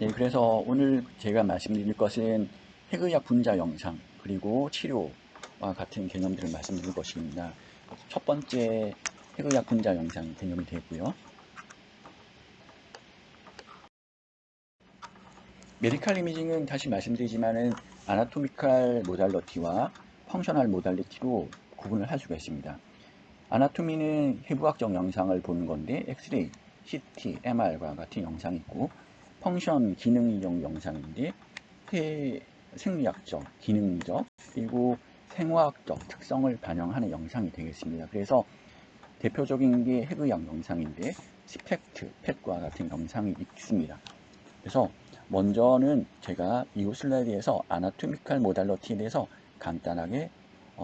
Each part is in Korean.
네, 그래서 오늘 제가 말씀드릴 것은 핵의학 분자 영상 그리고 치료와 같은 개념들을 말씀드릴 것입니다. 첫 번째 핵의학 분자 영상 개념이 되고요. 메디칼 이미징은 다시 말씀드리지만은 아나토미칼 모달러티와 펑셔널 모달리티로 구분을 할 수가 있습니다. 아나토미는 해부학적 영상을 보는 건데 엑스레이, CT, MR과 같은 영상이 있고, 펑션 기능적 영상인데 생리학적, 기능적, 그리고 생화학적 특성을 반영하는 영상이 되겠습니다. 그래서 대표적인 게 핵의학 영상인데 스펙트, 펫과 같은 영상이 있습니다. 그래서 먼저는 제가 이후 슬라이드에서 아나토미칼 모달러티에 대해서 간단하게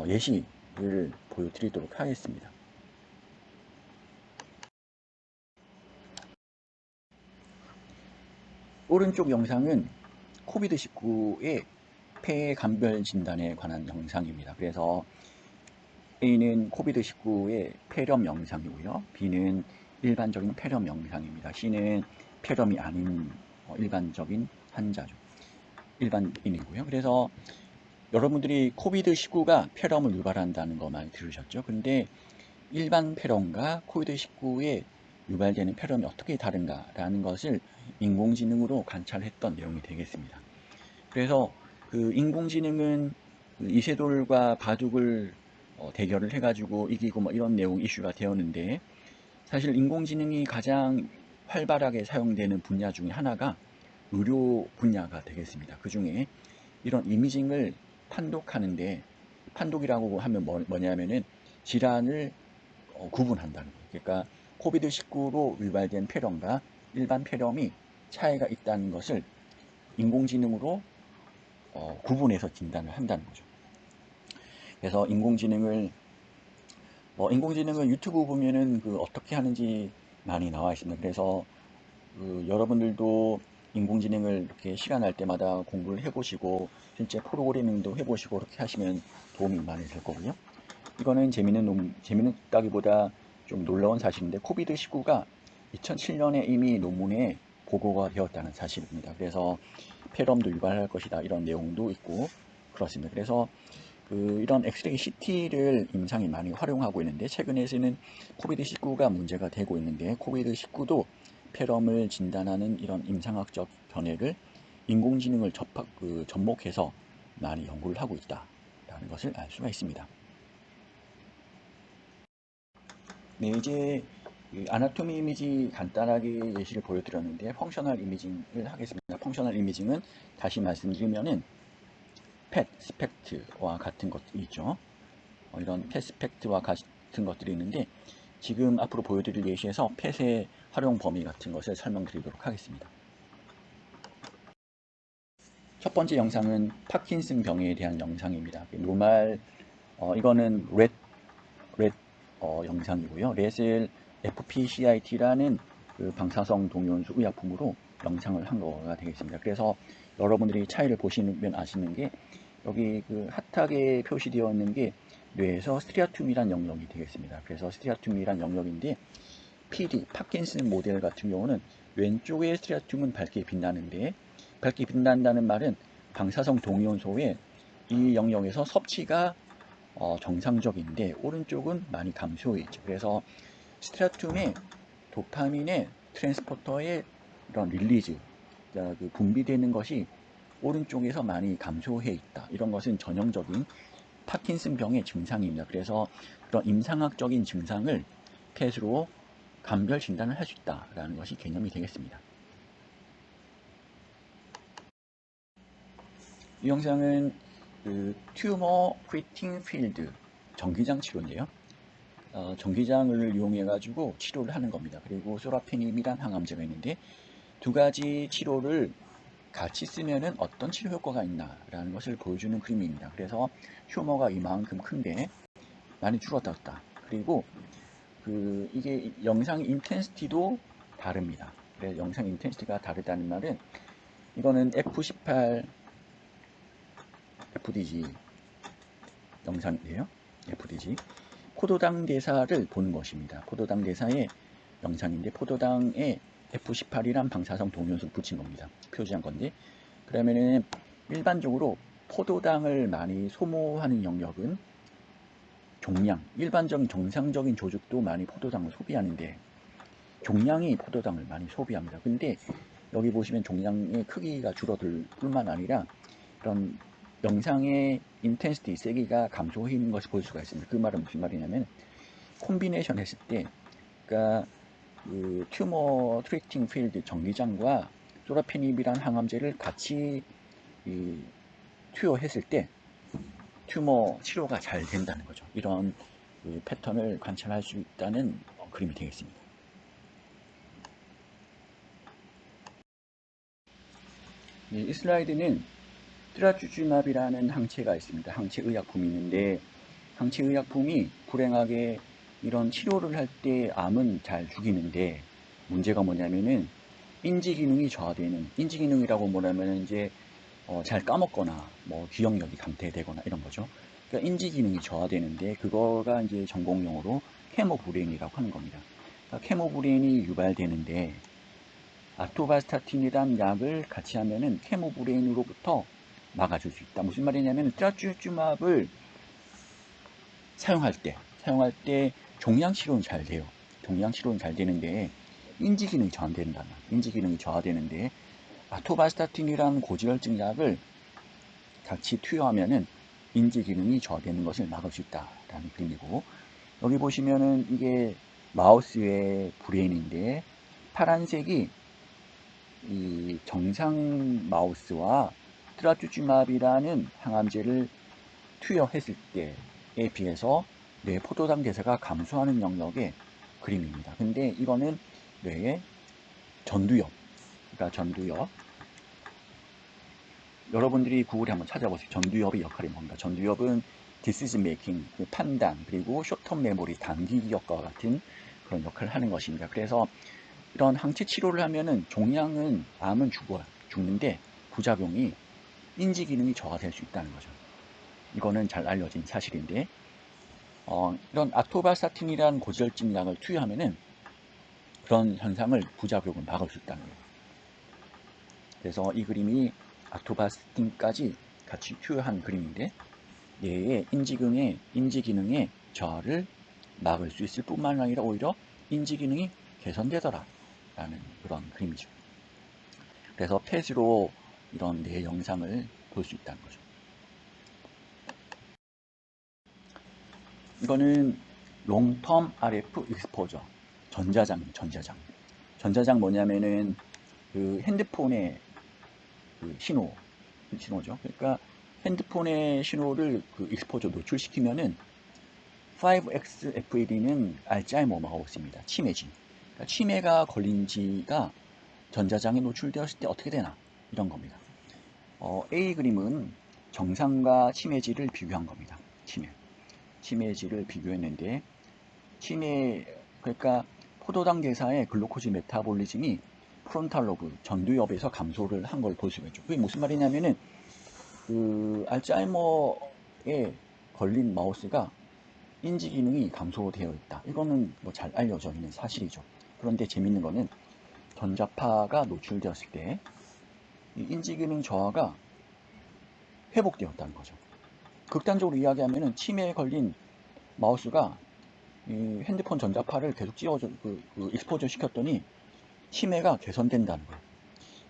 예시를 보여드리도록 하겠습니다. 오른쪽 영상은 코비드19의 폐 감별 진단에 관한 영상입니다. 그래서 A는 코비드19의 폐렴 영상이고요. B는 일반적인 폐렴 영상입니다. C는 폐렴이 아닌 일반적인 환자죠. 일반인이고요. 그래서 여러분들이 코비드19가 폐렴을 유발한다는 거 많이 들으셨죠? 근데 일반 폐렴과 코비드19에 유발되는 폐렴이 어떻게 다른가라는 것을 인공지능으로 관찰했던 내용이 되겠습니다. 그래서 그 인공지능은 이세돌과 바둑을 대결을 해가지고 이기고 뭐 이런 내용 이슈가 되었는데, 사실 인공지능이 가장 활발하게 사용되는 분야 중에 하나가 의료 분야가 되겠습니다. 그 중에 이런 이미징을 판독하는데, 판독이라고 하면 뭐냐면은 질환을 구분한다는 거예요. 그러니까 코비드19로 유발된 폐렴과 일반 폐렴이 차이가 있다는 것을 인공지능으로 구분해서 진단을 한다는 거죠. 그래서 인공지능을 유튜브 보면은 그 어떻게 하는지 많이 나와 있습니다. 그래서 그 여러분들도 인공지능을 이렇게 시간 날 때마다 공부를 해보시고 실제 프로그래밍도 해보시고 그렇게 하시면 도움이 많이 될 거고요. 이거는 재밌다기보다 좀 놀라운 사실인데, 코비드19가 2007년에 이미 논문에 보고가 되었다는 사실입니다. 그래서 폐렴도 유발할 것이다 이런 내용도 있고 그렇습니다. 그래서 이런 엑스레이 CT를 임상에 많이 활용하고 있는데, 최근에는 코비드19가 문제가 되고 있는데 코비드19도 폐렴을 진단하는 이런 임상학적 견해를 인공지능을 접목해서 많이 연구를 하고 있다라는 것을 알 수가 있습니다. 네, 이제 아나토미 이미지 간단하게 예시를 보여드렸는데 펑셔널 이미징을 하겠습니다. 펑셔널 이미징은 다시 말씀드리면은 펫, 스펙트와 같은 것들이 있죠. 이런 펫 스펙트와 같은 것들이 있는데, 지금 앞으로 보여드릴 예시에서 펫의 활용 범위 같은 것을 설명드리도록 하겠습니다. 첫 번째 영상은 파킨슨 병에 대한 영상입니다. 이거는 렛 영상이고요. 렛을 FPCIT라는 그 방사성 동요원소 의약품으로 영상을 한 거가 되겠습니다. 그래서 여러분들이 차이를 보시면 아시는 게, 여기 그 핫하게 표시되어 있는 게 뇌에서 스트리아툼이란 영역이 되겠습니다. 그래서 스트리아툼이란 영역인데, 파킨슨 모델 같은 경우는 왼쪽의 스트리아툼은 밝게 빛나는데, 밝게 빛난다는 말은 방사성 동위원소의 이 영역에서 섭취가 정상적인데 오른쪽은 많이 감소해 있죠. 그래서 스트라툼의 도파민의 트랜스포터의 이런 릴리즈, 그 분비되는 것이 오른쪽에서 많이 감소해 있다. 이런 것은 전형적인 파킨슨 병의 증상입니다. 그래서 그런 임상학적인 증상을 펫으로 감별 진단을 할 수 있다라는 것이 개념이 되겠습니다. 이 영상은 튜머 프리팅 필드 전기장 치료인데요. 전기장을 이용해 가지고 치료를 하는 겁니다. 그리고 소라페닙이란 항암제가 있는데, 두 가지 치료를 같이 쓰면은 어떤 치료 효과가 있나라는 것을 보여주는 그림입니다. 그래서 튜머가 이만큼 큰데 많이 줄어들었다. 그리고 이게 영상 인텐시티도 다릅니다. 그래서 영상 인텐시티가 다르다는 말은, 이거는 F18 FDG 영상인데요. FDG 포도당 대사를 보는 것입니다. 포도당 대사의 영상인데, 포도당의 F18이란 방사성 동요소를 붙인 겁니다. 표시한 건데, 그러면은 일반적으로 포도당을 많이 소모하는 영역은 종양, 일반적인 정상적인 조직도 많이 포도당을 소비하는데 종양이 포도당을 많이 소비합니다. 근데 여기 보시면 종양의 크기가 줄어들 뿐만 아니라 이런 영상의 인텐시티, 세기가 감소해있는 것을 볼 수가 있습니다. 그 말은 무슨 말이냐면 콤비네이션 했을 때, 그러니까 그 튜머 트리팅 필드 전기장과 소라피닙이란 항암제를 같이 투여했을 때 튜머 치료가 잘 된다는 거죠. 이런 그 패턴을 관찰할 수 있다는 그림이 되겠습니다. 이 슬라이드는 트라투즈맙이라는 항체가 있습니다. 항체 의약품이 있는데 항체 의약품이 불행하게 이런 치료를 할 때 암은 잘 죽이는데 문제가 뭐냐면은 인지 기능이 저하되는, 인지 기능이라고 뭐냐면 이제 잘 까먹거나 뭐 기억력이 감퇴되거나 이런 거죠. 그러니까 인지 기능이 저하되는데 그거가 이제 전공용어로 케모브레인이라고 하는 겁니다. 그러니까 케모브레인이 유발되는데 아토바스타틴이란 약을 같이 하면은 케모브레인으로부터 막아줄 수 있다. 무슨 말이냐면 트라투즈맙을 사용할 때 종양 치료는 잘 돼요. 종양 치료는 잘 되는데 인지 기능이 저하된다. 인지 기능이 저하되는데 아토바스타틴이란 고지혈증 약을 같이 투여하면은 인지 기능이 저하되는 것을 막을 수 있다라는 그림이고, 여기 보시면은 이게 마우스의 브레인인데 파란색이 이 정상 마우스와 트라투즈맙이라는 항암제를 투여했을 때에 비해서 뇌 포도당 대사가 감소하는 영역의 그림입니다. 근데 이거는 뇌의 전두엽, 그러니까 전두엽, 여러분들이 구글에 한번 찾아보세요. 전두엽의 역할이 뭔가. 전두엽은 디시전 메이킹, 판단, 그리고 쇼텀 메모리, 단기 기억과 같은 그런 역할을 하는 것입니다. 그래서 이런 항체 치료를 하면은 종양은, 암은 죽는데 부작용이 인지 기능이 저하될 수 있다는 거죠. 이거는 잘 알려진 사실인데, 이런 아토바스타틴이라는 고지혈증 약을 투여하면은 그런 현상을, 부작용을 막을 수 있다는 거예요. 그래서 이 그림이 아토바스틴까지 같이 투여한 그림인데 뇌의 인지 기능의 저하를 막을 수 있을 뿐만 아니라 오히려 인지 기능이 개선되더라 라는 그런 그림이죠. 그래서 펫으로 이런 뇌 영상을 볼 수 있다는 거죠. 이거는 롱텀 RF 익스포저, 전자장 뭐냐면은 그 핸드폰의 그 신호죠. 그러니까 핸드폰의 신호를 그 익스포저 노출시키면은 5XFAD는 알츠하이머 마우스입니다. 치매진. 그러니까 치매가 걸린 지가 전자장에 노출되었을 때 어떻게 되나 이런 겁니다. A 그림은 정상과 치매질을 비교한 겁니다. 치매질을 비교했는데 그러니까 포도당 대사의 글루코즈 메타볼리즘이 프론탈 로브, 전두엽에서 감소를 한 걸 볼 수가 있죠. 그게 무슨 말이냐면은 그 알츠하이머에 걸린 마우스가 인지 기능이 감소되어 있다. 이거는 뭐 잘 알려져 있는 사실이죠. 그런데 재밌는 거는 전자파가 노출되었을 때 이 인지 기능 저하가 회복되었다는 거죠. 극단적으로 이야기하면은 치매에 걸린 마우스가 이 핸드폰 전자파를 계속 익스포저 시켰더니 치매가 개선된다는 거예요.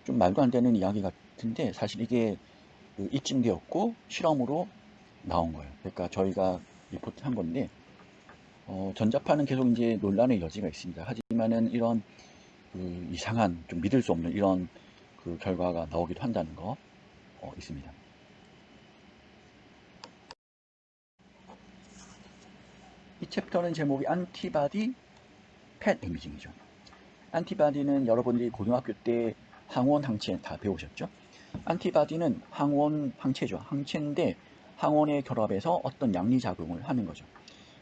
좀 말도 안 되는 이야기 같은데 사실 이게 입증되었고 실험으로 나온 거예요. 그러니까 저희가 리포트한 건데 전자파는 계속 이제 논란의 여지가 있습니다. 하지만은 이런 그 이상한, 좀 믿을 수 없는 이런 그 결과가 나오기도 한다는 거 있습니다. 이 챕터는 제목이 안티바디 펫 이미징이죠. 안티바디는 여러분들이 고등학교 때 항원 항체 다 배우셨죠? 안티바디는 항원 항체죠. 항체인데 항원의 결합에서 어떤 양리작용을 하는 거죠.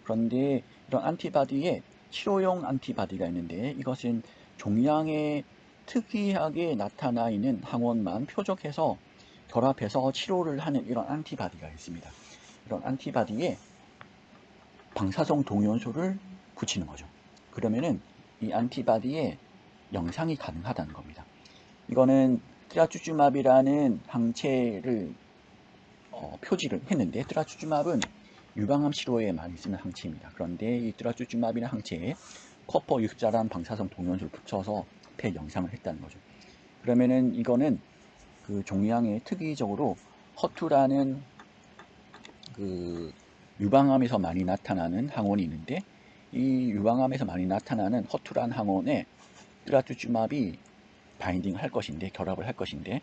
그런데 이런 안티바디에 치료용 안티바디가 있는데 이것은 종양에 특이하게 나타나 있는 항원만 표적해서 결합해서 치료를 하는 이런 안티바디가 있습니다. 이런 안티바디에 방사성 동요소를 붙이는 거죠. 그러면은 이 안티바디에 영상이 가능하다는 겁니다. 이거는 트라투즈마브라는 항체를 표지를 했는데, 트라투즈마브는 유방암 치료에 많이 쓰는 항체입니다. 그런데 이 트라투즈마브라는 항체에 커퍼 60자라는 방사성 동위원소를 붙여서 폐 영상을 했다는 거죠. 그러면은 이거는 그 종양에 특이적으로 허투라는 그 유방암에서 많이 나타나는 항원이 있는데, 이 유방암에서 많이 나타나는 허투란 항원에 트라투즈마브이 바인딩 할 것인데, 결합을 할 것인데,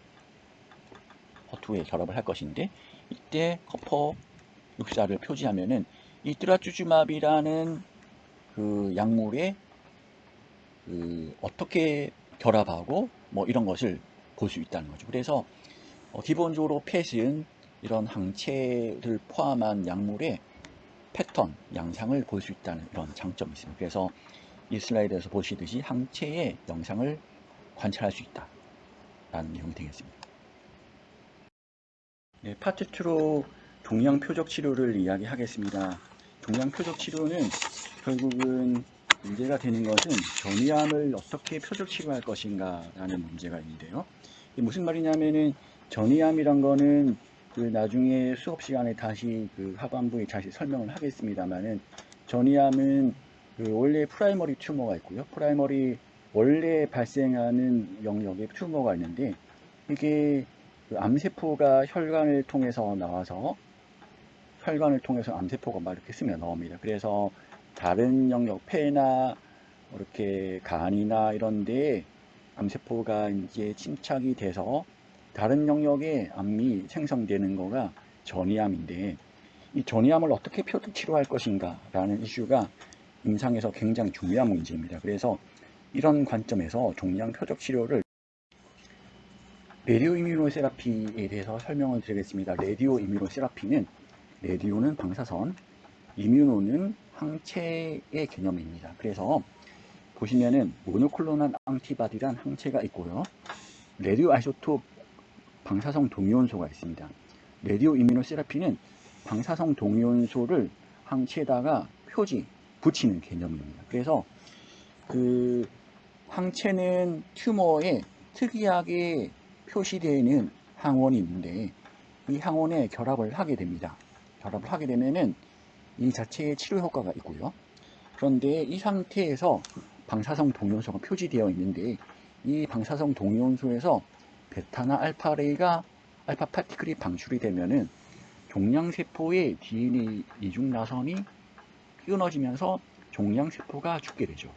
허투에 결합을 할 것인데, 이때 커퍼 60자를 표지하면은 이 트라투즈마브라는 그 약물에 어떻게 결합하고 뭐 이런 것을 볼 수 있다는 거죠. 그래서 기본적으로 펫은 이런 항체를 포함한 약물의 패턴, 양상을 볼 수 있다는 이런 장점이 있습니다. 그래서 이 슬라이드에서 보시듯이 항체의 영상을 관찰할 수 있다라는 내용이 되겠습니다. 네, 파트 2로 종양 표적 치료를 이야기하겠습니다. 종양 표적 치료는 결국은 문제가 되는 것은 전이암을 어떻게 표적 치료할 것인가 라는 문제가 있는데요. 이게 무슨 말이냐면은 전이암이란 거는 그 나중에 수업 시간에 다시 그 하반부에 다시 설명을 하겠습니다만은, 전이암은 그 원래 프라이머리 튜머가 있고요. 프라이머리 원래 발생하는 영역의 튜머가 있는데, 이게 그 암세포가 혈관을 통해서 나와서 혈관을 통해서 암세포가 막 이렇게 스며 나옵니다. 그래서 다른 영역, 폐나 이렇게 간이나 이런 데에 암세포가 이제 침착이 돼서 다른 영역에 암이 생성되는 거가 전이암인데, 이 전이암을 어떻게 표적 치료할 것인가 라는 이슈가 임상에서 굉장히 중요한 문제입니다. 그래서 이런 관점에서 종양 표적 치료를 레디오 이뮤노세라피에 대해서 설명을 드리겠습니다. 레디오 이뮤노세라피는, 레디오는 방사선, 이뮤노는 항체의 개념입니다. 그래서 보시면은 모노클로널 안티바디란 항체가 있고요. 레디오 아이소톱 방사성 동위원소가 있습니다. 레디오 이뮤노세라피는 방사성 동위원소를 항체에다가 표지, 붙이는 개념입니다. 그래서 그 항체는 튜머에 특이하게 표시되는 항원이 있는데, 이 항원에 결합을 하게 됩니다. 결합을 하게 되면은 이 자체의 치료 효과가 있고요. 그런데 이 상태에서 방사성 동위원소가 표지되어 있는데, 이 방사성 동위원소에서 베타나 알파 파티클이 방출이 되면은 종양세포의 DNA 이중 나선이 끊어지면서 종양세포가 죽게 되죠.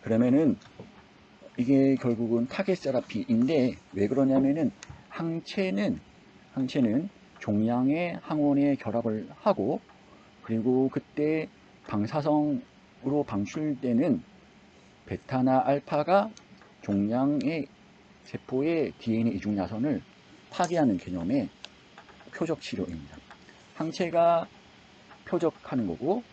그러면은 이게 결국은 타겟 세라피인데, 왜 그러냐면은 항체는 종양의 항원에 결합을 하고, 그리고 그때 방사성으로 방출되는 베타나 알파가 종양의 세포의 DNA 이중 나선을 파괴하는 개념의 표적 치료입니다. 항체가 표적하는 거고,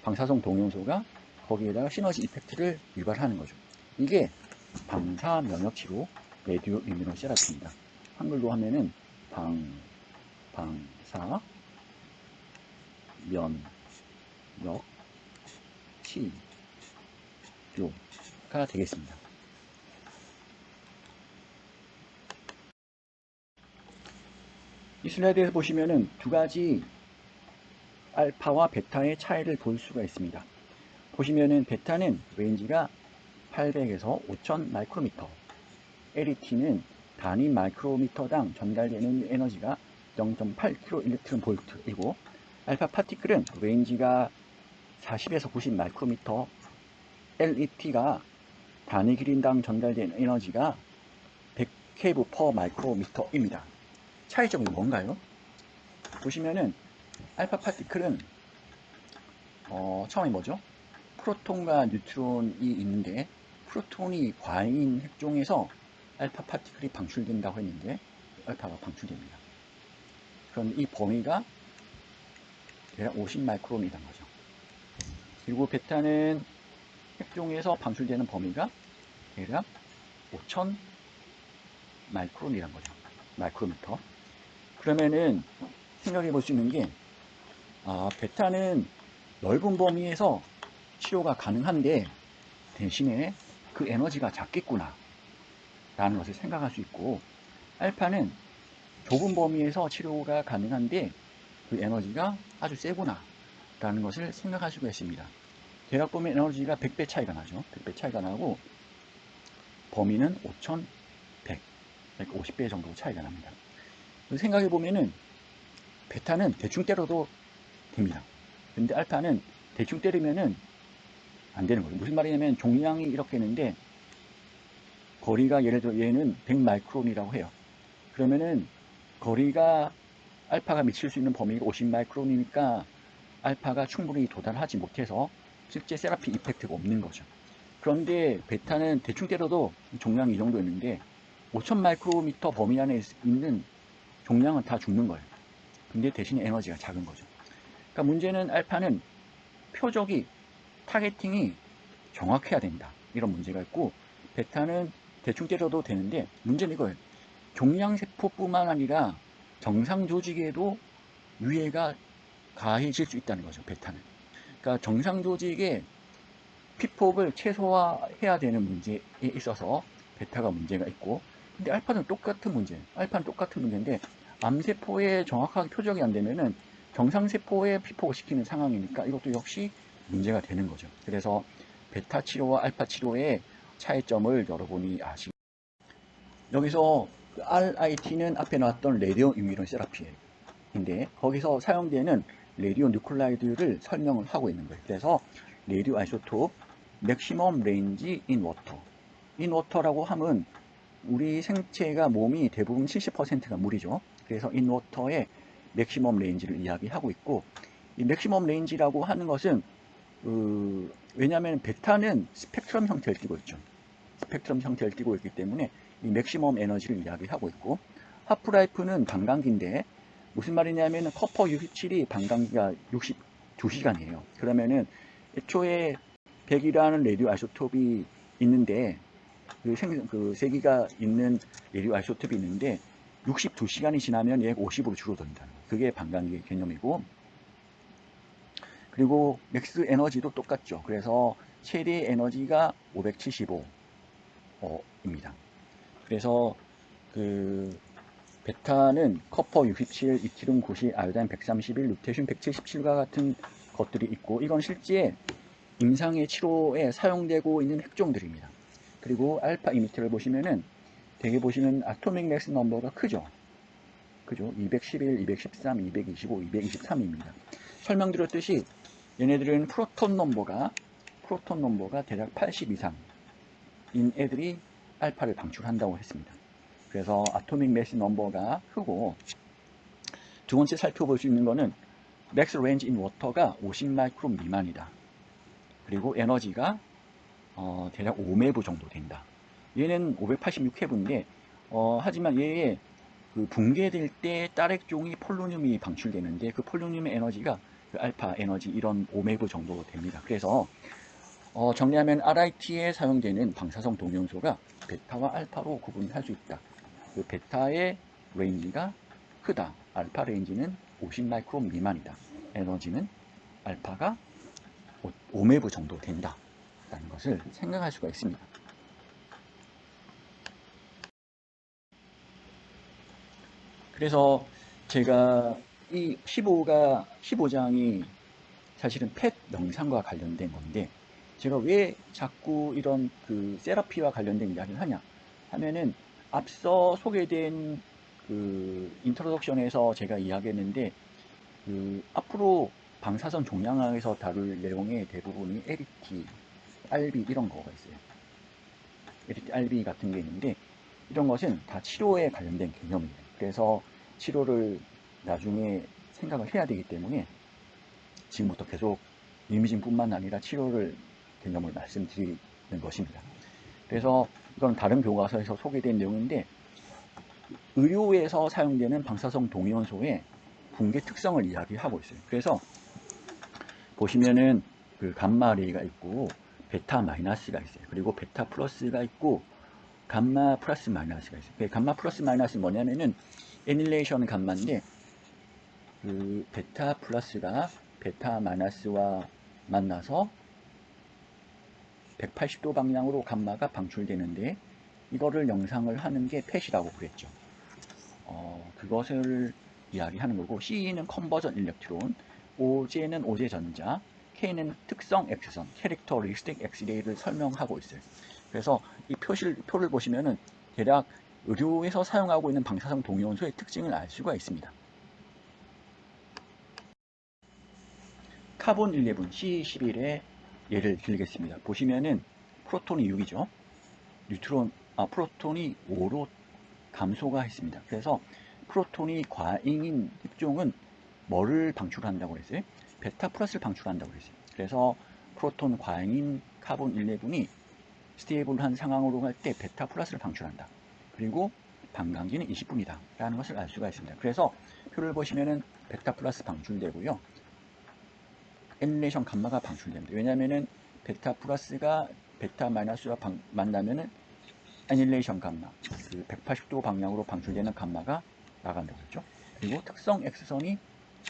방사성 동위원소가 거기에다가 시너지 이펙트를 유발하는 거죠. 이게 방사 면역 치료 레디오 이뮤노세라피입니다. 한글로 하면은 방사 면역 치료가 되겠습니다. 이 슬라이드에서 보시면은 두 가지 알파와 베타의 차이를 볼 수가 있습니다. 보시면은 베타는 레인지가 800에서 5000 마이크로미터, LET는 단위 마이크로미터당 전달되는 에너지가 0.8kJ/V이고, 알파 파티클은 레인지가 40에서 90 마이크로미터, LET가 단위 길이당 전달되는 에너지가 100 kV/마이크로미터입니다. 차이점이 뭔가요? 보시면은 알파 파티클은 처음에 뭐죠? 프로톤과 뉴트론이 있는데, 프로톤이 과잉 핵종에서 알파 파티클이 방출된다고 했는데 알파가 방출됩니다. 그럼 이 범위가 대략 50 마이크론이란 거죠. 그리고 베타는 핵종에서 방출되는 범위가 대략 5000 마이크론이란 거죠. 마이크로미터. 그러면은 생각해 볼 수 있는 게, 베타는 넓은 범위에서 치료가 가능한데 대신에 그 에너지가 작겠구나 라는 것을 생각할 수 있고, 알파는 좁은 범위에서 치료가 가능한데 그 에너지가 아주 세구나 라는 것을 생각할 수가 있습니다. 대략 보면 에너지가 100배 차이가 나죠. 100배 차이가 나고 범위는 5100, 150배 정도 차이가 납니다. 생각해 보면은 베타는 대충 때려도 됩니다. 근데 알파는 대충 때리면은 안 되는 거예요. 무슨 말이냐면 종양이 이렇게 있는데 거리가 예를 들어 얘는 100 마이크론이라고 해요. 그러면은 거리가 알파가 미칠 수 있는 범위가 50 마이크론이니까 알파가 충분히 도달하지 못해서 실제 세라피 이펙트가 없는 거죠. 그런데 베타는 대충 때려도 종양이 이 정도 있는데 5000 마이크로미터 범위 안에 있는 종양은 다 죽는 거예요. 근데 대신에 에너지가 작은 거죠. 그러니까 문제는 알파는 표적이 타겟팅이 정확해야 된다, 이런 문제가 있고, 베타는 대충 때려도 되는데 문제는 이거예요. 종양세포뿐만 아니라 정상 조직에도 유해가 가해질 수 있다는 거죠, 베타는. 그러니까 정상 조직의 피폭을 최소화해야 되는 문제에 있어서 베타가 문제가 있고, 근데 알파는 똑같은 문제예요. 알파는 똑같은 문제인데 암세포에 정확하게 표적이 안 되면은 정상세포에 피폭을 시키는 상황이니까 이것도 역시 문제가 되는 거죠. 그래서 베타 치료와 알파 치료의 차이점을 여러분이 아시고, 여기서 RIT는 앞에 나왔던 레디오 이뮤론 세라피인데 거기서 사용되는 레디오 뉴클라이드를 설명을 하고 있는 거예요. 그래서 레디오 아이소톱 맥시멈 레인지 인 워터. 인 워터라고 하면 우리 생체가 몸이 대부분 70%가 물이죠. 그래서 인 워터의 맥시멈 레인지를 이야기하고 있고, 이 맥시멈 레인지라고 하는 것은 왜냐하면 베타는 스펙트럼 형태를 띠고 있죠. 스펙트럼 형태를 띠고 있기 때문에 이 맥시멈 에너지를 이야기하고 있고, 하프라이프는 반감기인데 무슨 말이냐면 커퍼 67이 반감기가 62시간이에요. 그러면은 애초에 100이라는 레디오 아이소톱이 있는데 그 세기가 있는 레디오 아이소톱이 있는데 62시간이 지나면 얘가 50으로 줄어든다. 그게 반감기의 개념이고, 그리고 맥스 에너지도 똑같죠. 그래서 최대 에너지가 575입니다. 그래서 그 베타는 커퍼 67, 이티륨 90, 아요딘 131, 루테슘 177과 같은 것들이 있고, 이건 실제 임상의 치료에 사용되고 있는 핵종들입니다. 그리고 알파 이미터를 보시면은 대개 보시면 아토믹 매스 넘버가 크죠. 그죠? 211, 213, 225, 223입니다. 설명드렸듯이 얘네들은 프로톤 넘버가 대략 80 이상인 애들이 알파를 방출한다고 했습니다. 그래서 아토믹 매스 넘버가 크고, 두 번째 살펴볼 수 있는 거는 맥스 레인지 인 워터가 50 마이크론 미만이다. 그리고 에너지가 대략 5매브 정도 된다. 얘는 586회브인데 하지만 얘의 그 붕괴될 때 딸액종이 폴로늄이 방출되는데 그 폴로늄의 에너지가 그 알파 에너지 이런 5매브 정도 됩니다. 그래서 정리하면 RIT에 사용되는 방사성 동위원소가 베타와 알파로 구분할 수 있다. 그 베타의 레인지가 크다. 알파 레인지는 50 마이크론 미만이다. 에너지는 알파가 5매브 정도 된다 라는 것을 생각할 수가 있습니다. 그래서 제가 이 15장이 사실은 펫 영상과 관련된 건데, 제가 왜 자꾸 이런 그 세라피와 관련된 이야기를 하냐 하면은 앞서 소개된 그 인트로덕션에서 제가 이야기했는데, 그 앞으로 방사선 종양학에서 다룰 내용의 대부분이 LET, RB 이런 거가 있어요. LET, RB 같은 게 있는데 이런 것은 다 치료에 관련된 개념이에요. 그래서 치료를 나중에 생각을 해야 되기 때문에 지금부터 계속 이미징뿐만 아니라 치료를 개념을 말씀드리는 것입니다. 그래서 이건 다른 교과서에서 소개된 내용인데, 의료에서 사용되는 방사성 동위원소의 붕괴 특성을 이야기하고 있어요. 그래서 보시면은 그 감마레이가 있고 베타 마이너스가 있어요. 그리고 베타 플러스가 있고 감마 플러스 마이너스가 있어요. 감마 플러스 마이너스는 뭐냐면은 애닐레이션 감마인데 그 베타 플러스가 베타 마이너스와 만나서 180도 방향으로 감마가 방출되는데 이거를 영상을 하는 게 펫이라고 그랬죠. 그것을 이야기하는 거고, C는 컨버전 일렉트론, OJ는 오제 전자, K는 특성 X선, 캐릭터리스틱 X레이를 설명하고 있어요. 그래서 이 표를 보시면은 대략 의료에서 사용하고 있는 방사성 동위원소의 특징을 알 수가 있습니다. 카본 11, C11의 예를 들겠습니다. 보시면은 프로톤이 6이죠. 프로톤이 5로 감소가 했습니다. 그래서 프로톤이 과잉인 핵종은 뭐를 방출한다고 그랬어요? 베타 플러스를 방출한다고 그랬어요. 그래서 프로톤 과잉인 카본 11이 스테이블한 상황으로 갈 때 베타 플러스를 방출한다. 그리고 반감기는 20분이다 라는 것을 알 수가 있습니다. 그래서 표를 보시면은 베타 플러스 방출되고요, 애닐레이션 감마가 방출됩니다. 왜냐하면은 베타 플러스가 베타 마이너스와 만나면은 애닐레이션 감마, 그 180도 방향으로 방출되는 감마가 나간다고 했죠. 그리고 특성 X선이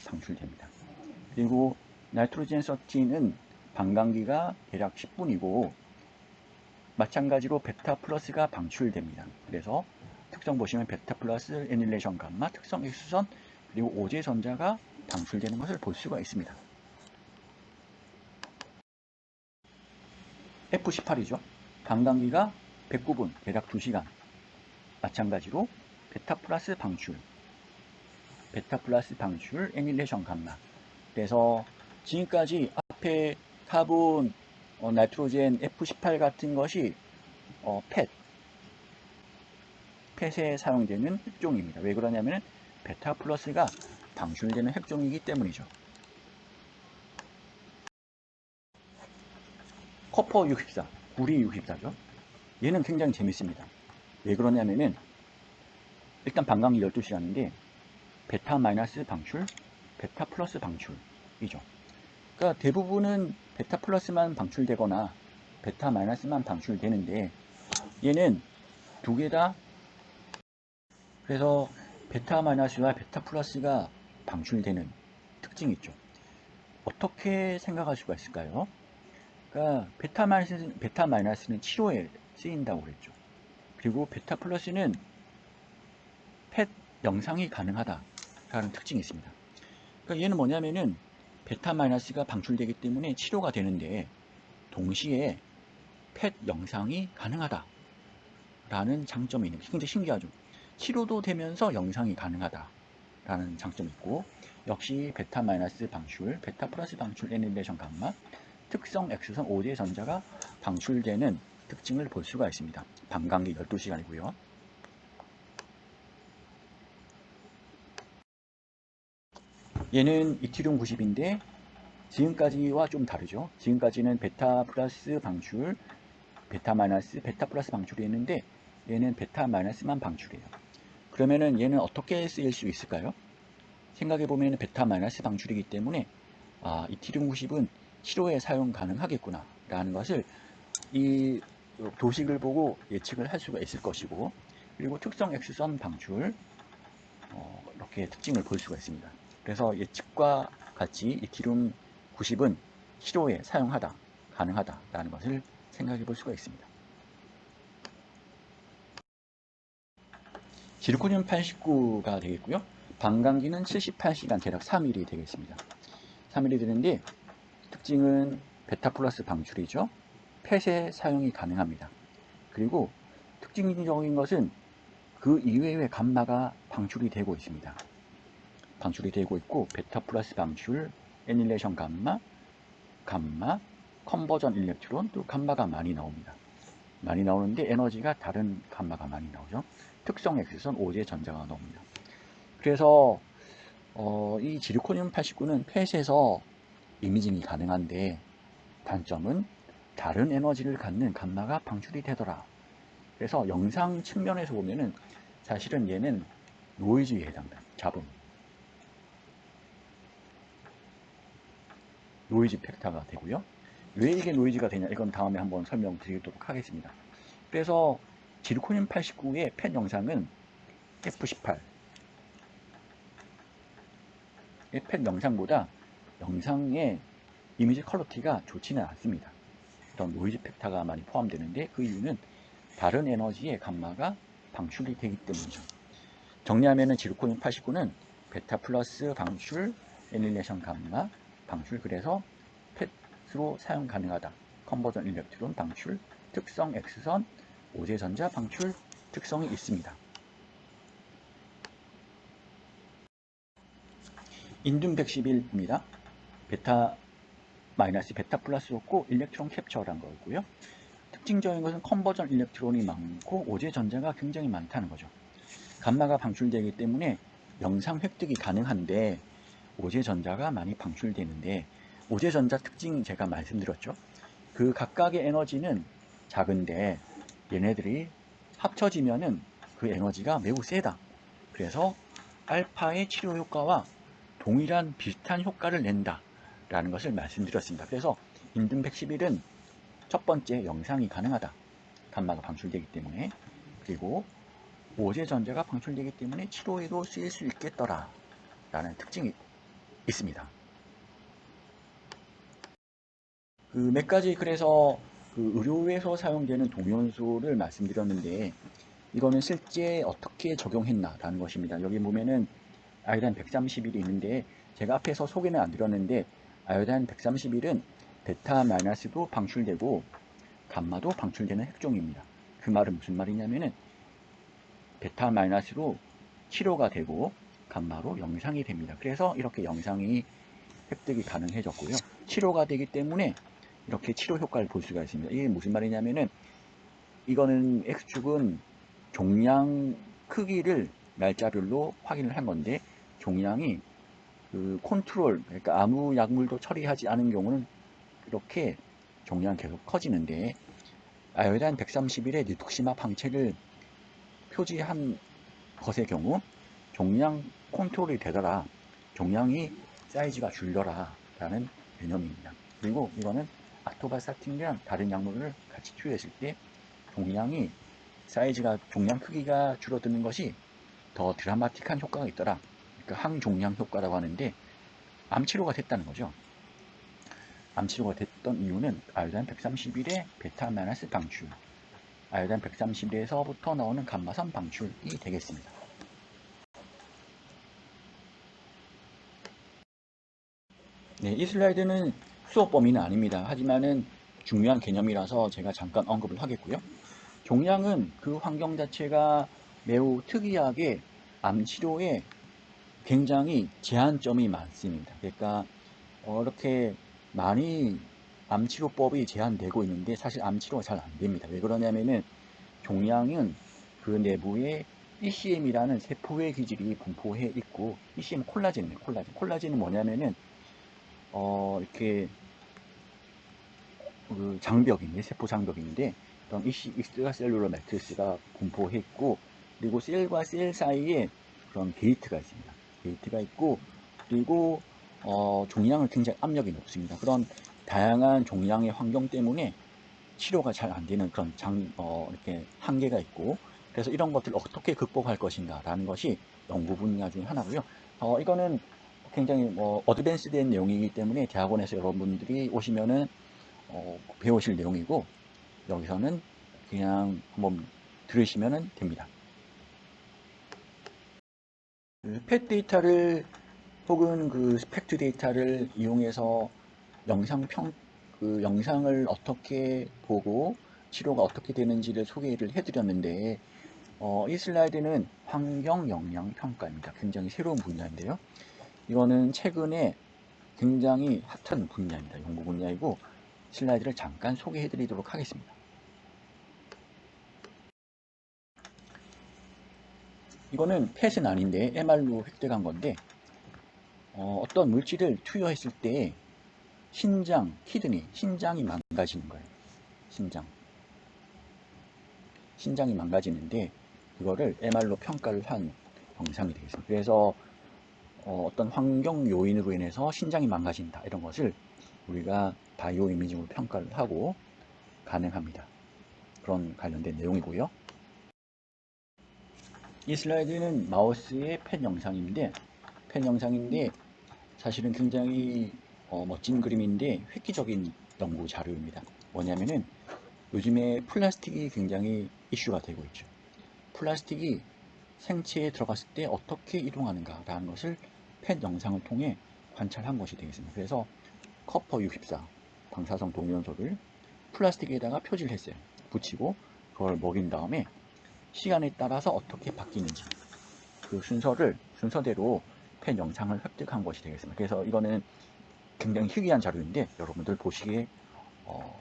방출됩니다. 그리고 나이트로젠 13은 반감기가 대략 10분이고 마찬가지로 베타 플러스가 방출됩니다. 그래서 특성 보시면 베타 플러스, 애닐레이션 감마, 특성 X선, 그리고 오제 전자가 방출되는 것을 볼 수가 있습니다. F18이죠. 반감기가 109분, 대략 2시간. 마찬가지로 베타 플러스 방출, 애닐레이션 감마. 그래서 지금까지 앞에 카본, 나이트로젠 F18 같은 것이 펫에 사용되는 핵종입니다. 왜 그러냐면 베타 플러스가 방출되는 핵종이기 때문이죠. 커퍼 64, 구리 64죠. 얘는 굉장히 재밌습니다. 왜 그러냐면은 일단 반감기 12시간인데 베타 마이너스 방출, 베타 플러스 방출이죠. 그러니까 대부분은 베타 플러스만 방출되거나 베타 마이너스만 방출되는데 얘는 두 개 다, 그래서 베타 마이너스와 베타 플러스가 방출되는 특징이 있죠. 어떻게 생각할 수가 있을까요? 그러니까 베타 마이너스는 치료에 쓰인다고 그랬죠. 그리고 베타 플러스는 펫 영상이 가능하다라는 특징이 있습니다. 그러니까 얘는 뭐냐면은 베타 마이너스가 방출되기 때문에 치료가 되는데 동시에 펫 영상이 가능하다라는 장점이 있는, 굉장히 신기하죠. 치료도 되면서 영상이 가능하다라는 장점이 있고, 역시 베타 마이너스 방출, 베타 플러스 방출 애닐레이션 감마, 특성 X선 오제 전자가 방출되는 특징을 볼 수가 있습니다. 반감기 12시간이고요. 얘는 이티륨 90인데 지금까지와 좀 다르죠. 지금까지는 베타 플러스 방출, 베타 마이너스, 베타 플러스 방출이 있는데 얘는 베타 마이너스만 방출이에요. 그러면은 얘는 어떻게 쓰일 수 있을까요? 생각해 보면 베타 마이너스 방출이기 때문에 이티륨 90은 치료에 사용 가능하겠구나 라는 것을 이 도식을 보고 예측을 할 수가 있을 것이고, 그리고 특성 X선 방출, 이렇게 특징을 볼 수가 있습니다. 그래서 예측과 같이 이티륨 90은 치료에 가능하다라는 것을 생각해 볼 수가 있습니다. 지르코늄 89가 되겠고요. 반감기는 78시간, 대략 3일이 되겠습니다. 3일이 되는데 특징은 베타 플러스 방출이죠. 펫에 사용이 가능합니다. 그리고 특징적인 것은 그 이외의 감마가 방출이 되고 있습니다. 방출이 되고 있고 베타 플러스 방출, 애닐레이션 감마, 컨버전 일렉트론, 또 감마가 많이 나옵니다. 많이 나오는데 에너지가 다른 감마가 많이 나오죠. 특성 X선 오제 전자가 나옵니다. 그래서 이 지르코늄 89는 펫에서 이미징이 가능한데 단점은 다른 에너지를 갖는 감마가 방출이 되더라. 그래서 영상 측면에서 보면은 사실은 얘는 노이즈에 해당돼요. 잡음, 노이즈 팩터가 되고요. 왜 이게 노이즈가 되냐, 이건 다음에 한번 설명드리도록 하겠습니다. 그래서 지르코늄 89의 펫 영상은 F18의 펫 영상보다 영상의 이미지 퀄리티가 좋지는 않습니다. 이런 노이즈 팩터가 많이 포함되는데, 그 이유는 다른 에너지의 감마가 방출이 되기 때문이죠. 정리하면은 지르코늄 89는 베타 플러스 방출, 애닐레이션 감마 방출, 그래서 펫으로 사용 가능하다. 컨버전 일렉트론 방출, 특성 X선, 오제전자 방출 특성이 있습니다. 인둠 111입니다. 베타 마이너스 베타 플러스였고 일렉트론 캡처란 거고요. 특징적인 것은 컨버전 일렉트론이 많고 오제전자가 굉장히 많다는 거죠. 감마가 방출되기 때문에 영상 획득이 가능한데 오제전자가 많이 방출되는데, 오제전자 특징 제가 말씀드렸죠. 그 각각의 에너지는 작은데 얘네들이 합쳐지면은 그 에너지가 매우 세다. 그래서 알파의 치료 효과와 동일한 비슷한 효과를 낸다 라는 것을 말씀드렸습니다. 그래서 인둠 111은 첫 번째 영상이 가능하다. 감마가 방출되기 때문에. 그리고 오제전자가 방출되기 때문에 치료에도 쓰일 수 있겠더라 라는 특징이 있습니다. 그 몇 가지, 그래서 그 의료에서 사용되는 동위원소를 말씀드렸는데, 이거는 실제 어떻게 적용했나 라는 것입니다. 여기 보면은 아요단 131이 있는데, 제가 앞에서 소개는 안 드렸는데 아요단 131은 베타 마이너스도 방출되고 감마도 방출되는 핵종입니다. 그 말은 무슨 말이냐면은 베타 마이너스로 치료가 되고 감마로 영상이 됩니다. 그래서 이렇게 영상이 획득이 가능해졌고요. 치료가 되기 때문에 이렇게 치료 효과를 볼 수가 있습니다. 이게 무슨 말이냐면은, 이거는 X축은 종양 크기를 날짜별로 확인을 한 건데, 종양이 그 컨트롤, 그러니까 아무 약물도 처리하지 않은 경우는 이렇게 종양 계속 커지는데, 아요단 131의 리툭시맙 항체를 표지한 것의 경우 종양 컨트롤이 되더라, 종양이 사이즈가 줄더라 라는 개념입니다. 그리고 이거는 아토바사틴이랑 다른 약물을 같이 투여했을 때 종양이 사이즈가, 종양 크기가 줄어드는 것이 더 드라마틱한 효과가 있더라. 그러니까 항종양 효과라고 하는데, 암치료가 됐다는 거죠. 암치료가 됐던 이유는 아요단 131의 베타 마이너스 방출, 아요단 131에서부터 나오는 감마선 방출이 되겠습니다. 네, 이 슬라이드는 수업 범위는 아닙니다. 하지만은 중요한 개념이라서 제가 잠깐 언급을 하겠고요. 종양은 그 환경 자체가 매우 특이하게 암치료에 굉장히 제한점이 많습니다. 그러니까 이렇게 많이 암치료법이 제한되고 있는데 사실 암치료가 잘 안됩니다. 왜 그러냐면은 종양은 그 내부에 ECM이라는 세포의 기질이 분포해 있고, ECM 콜라겐이에요. 콜라겐은 뭐냐면은 이렇게 그 장벽인데, 세포 장벽인데, 그럼 익스트라셀룰러 매트리스가 분포해 있고, 그리고 셀과 셀 사이에 그런 게이트가 있습니다. 게이트가 있고, 그리고 종양은 굉장히 압력이 높습니다. 그런 다양한 종양의 환경 때문에 치료가 잘 안 되는 그런 이렇게 한계가 있고, 그래서 이런 것들을 어떻게 극복할 것인가 라는 것이 연구 분야 중에 하나고요. 이거는 굉장히 어드밴스된 내용이기 때문에 대학원에서 여러분들이 오시면은 배우실 내용이고, 여기서는 그냥 한번 들으시면 됩니다. 그 펫 데이터를 혹은 그 스펙트 데이터를 이용해서 그 영상을 어떻게 보고 치료가 어떻게 되는지를 소개를 해드렸는데, 이 슬라이드는 환경 영향 평가입니다. 굉장히 새로운 분야인데요. 이거는 최근에 굉장히 핫한 분야입니다. 연구 분야이고, 슬라이드를 잠깐 소개해 드리도록 하겠습니다. 이거는 펫은 아닌데 MR로 획득한 건데, 어떤 물질을 투여했을 때 신장, 키드니, 신장이 망가지는 거예요. 신장이 망가지는데, 그거를 MR로 평가를 한 영상이 되겠습니다. 그래서 어떤 환경 요인으로 인해서 신장이 망가진다, 이런 것을 우리가 바이오 이미징으로 평가를 하고 가능합니다. 그런 관련된 내용이고요. 이 슬라이드는 마우스의 펫 영상인데 사실은 굉장히 멋진 그림인데 획기적인 연구 자료입니다. 뭐냐면은 요즘에 플라스틱이 굉장히 이슈가 되고 있죠. 플라스틱이 생체에 들어갔을 때 어떻게 이동하는가라는 것을 펫 영상을 통해 관찰한 것이 되겠습니다. 그래서 커퍼 64 방사성 동위원소를 플라스틱에다가 표시를 했어요. 붙이고 그걸 먹인 다음에 시간에 따라서 어떻게 바뀌는지 그 순서대로 펜 영상을 획득한 것이 되겠습니다. 그래서 이거는 굉장히 희귀한 자료인데 여러분들 보시기에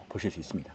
보실 수 있습니다.